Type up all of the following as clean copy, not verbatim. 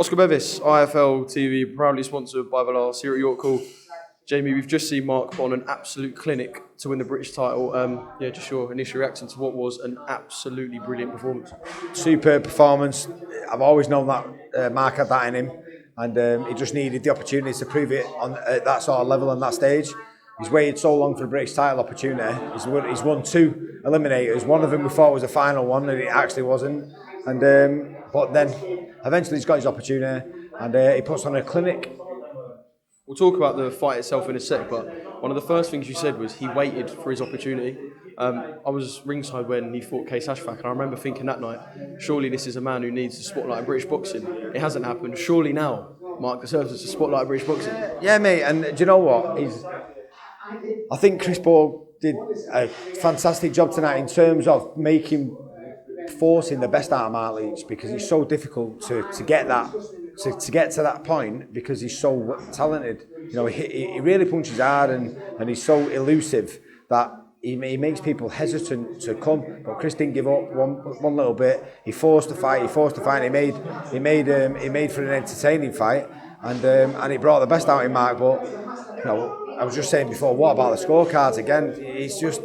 Oscar Bevis, IFL TV, proudly sponsored by Valar, here at York Hall. Jamie, we've just seen Marc put on an absolute clinic to win the British title. Just your initial reaction to what was an absolutely brilliant performance. Superb performance. I've always known that Marc had that in him, and he just needed the opportunity to prove it at that sort of level on that stage. He's waited so long for the British title opportunity. He's won 2 eliminators. One of them we thought was a final one, and it actually wasn't. And but then eventually he's got his opportunity, and he puts on a clinic. We'll talk about the fight itself in a sec, but one of the first things you said was he waited for his opportunity. I was ringside when he fought Case Ashfaq, and I remember thinking that night, surely this is a man who needs the spotlight of British boxing. It hasn't happened. Surely now Marc deserves the spotlight of British boxing. Yeah, mate, and do you know what? I think Chris Paul did a fantastic job tonight in terms of forcing the best out of Marc Leach, because it's so difficult to get to get to that point, because he's so talented. You know, he really punches hard, and he's so elusive that he makes people hesitant to come. But Chris didn't give up one little bit. He forced the fight. He made for an entertaining fight, and it brought the best out in Marc. But you know, I was just saying before, what about the scorecards again? It's just,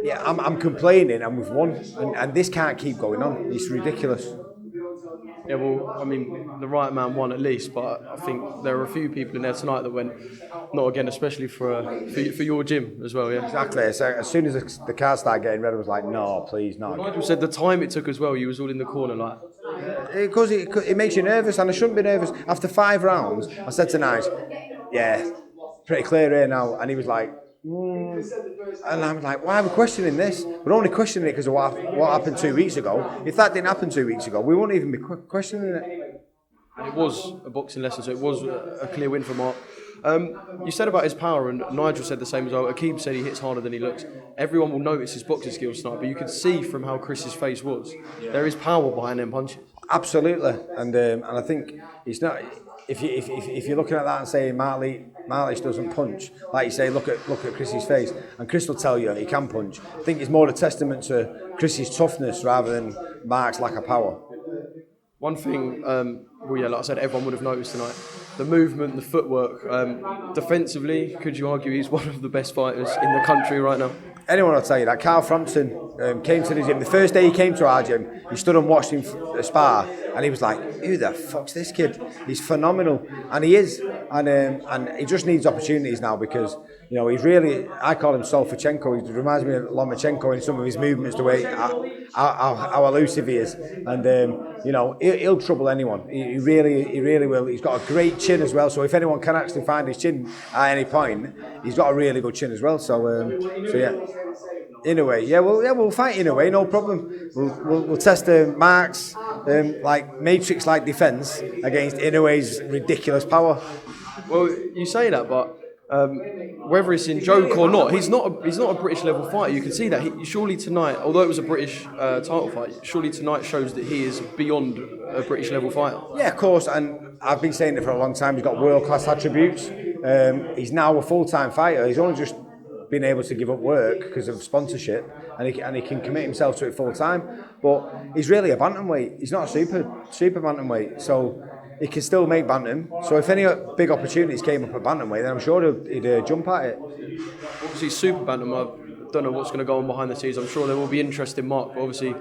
yeah, I'm complaining, and we've won, and this can't keep going on. It's ridiculous. Yeah, well, I mean, the right man won at least, but I think there were a few people in there tonight that went, not again, especially for your gym as well, yeah? Exactly. So as soon as the cards started getting red, I was like, no, please, no. Nigel said the time it took as well, you was all in the corner, like... Because it makes you nervous, and I shouldn't be nervous. After 5 rounds, I said to Nigel, yeah, pretty clear here now, and he was like, and I'm like, why are we questioning this? We're only questioning it because of what happened 2 weeks ago. If that didn't happen 2 weeks ago, we wouldn't even be questioning it. And it was a boxing lesson, so it was a clear win for Marc. You said about his power, and Nigel said the same as well. Akeem said he hits harder than he looks. Everyone will notice his boxing skills tonight, but you could see from how Chris's face was, there is power behind them punches. Absolutely, and I think it's not. If you're looking at that and saying Marc Leach doesn't punch, like you say, look at Chris's face, and Chris will tell you he can punch. I think it's more a testament to Chris's toughness rather than Marc's lack of power. One thing, like I said, everyone would have noticed tonight, the movement, the footwork. Defensively, could you argue he's one of the best fighters in the country right now? Anyone will tell you that. Carl Frampton came to the gym. The first day he came to our gym, he stood and watched him spar, and he was like, who the fuck's this kid? He's phenomenal. And he is. And he just needs opportunities now, because, you know, he's really, I call him Solfachenko. He reminds me of Lomachenko in some of his movements, the way, how elusive he is. And, you know, he'll trouble anyone. He really will. He's got a great chin as well. So if anyone can actually find his chin at any point, he's got a really good chin as well. So yeah. Inoue, we'll fight Inoue, no problem. We'll test Marc's like matrix-like defence against Inoue's ridiculous power. Well, you say that, but whether it's in joke or not, he's not a British level fighter. You can see that. Surely tonight, although it was a British title fight, surely tonight shows that he is beyond a British level fighter. Yeah, of course, and I've been saying it for a long time. He's got world-class attributes. He's now a full-time fighter. He's only just been able to give up work because of sponsorship, and he can commit himself to it full time. But he's really a bantamweight. He's not a super bantamweight, so he can still make bantam. So if any big opportunities came up at bantamweight, then I'm sure he'd jump at it. Obviously, super bantam. I don't know what's going to go on behind the scenes. I'm sure there will be interest in Marc, but obviously,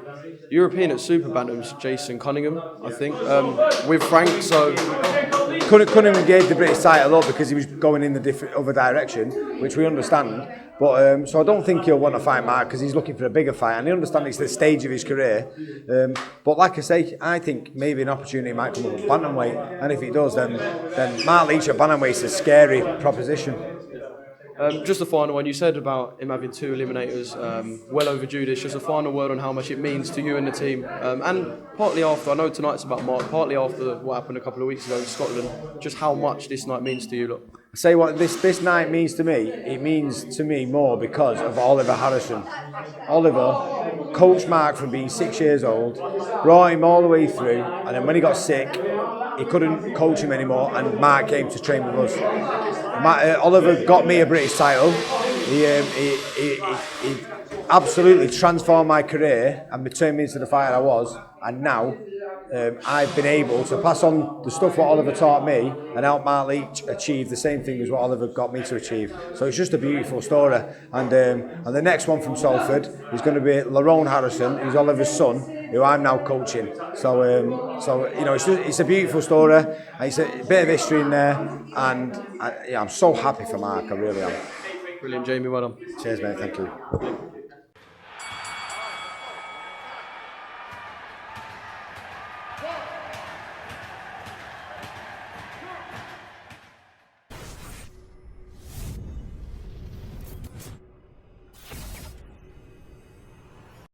European at super bantams, Jason Cunningham, I think, with Frank. So. Cunningham gave the British title up because he was going in the other direction, which we understand. But so I don't think he'll want to fight Marc because he's looking for a bigger fight, and I understand it's the stage of his career. But like I say, I think maybe an opportunity might come up at bantamweight, and if it does, then Marc Leach at bantamweight is a scary proposition. Just a final one. You said about him having 2 eliminators, well overdue. This just a final word on how much it means to you and the team, and partly after. I know tonight's about Marc. Partly after what happened a couple of weeks ago in Scotland, just how much this night means to you. Look. I say what this night means to me. It means to me more because of Oliver Harrison. Oliver coached Marc from being 6 years old, brought him all the way through, and then when he got sick, he couldn't coach him anymore, and Marc came to train with us. Oliver got me a British title. He absolutely transformed my career and turned me into the fighter I was. And now I've been able to pass on the stuff what Oliver taught me and help Marc Leach achieve the same thing as what Oliver got me to achieve. So it's just a beautiful story. And the next one from Salford is going to be Larone Harrison, who's Oliver's son, who I'm now coaching. So you know, it's a beautiful story. It's a bit of history in there, and I'm so happy for Marc. I really am. Brilliant, Jamie. Well done. Cheers, mate. Thank you.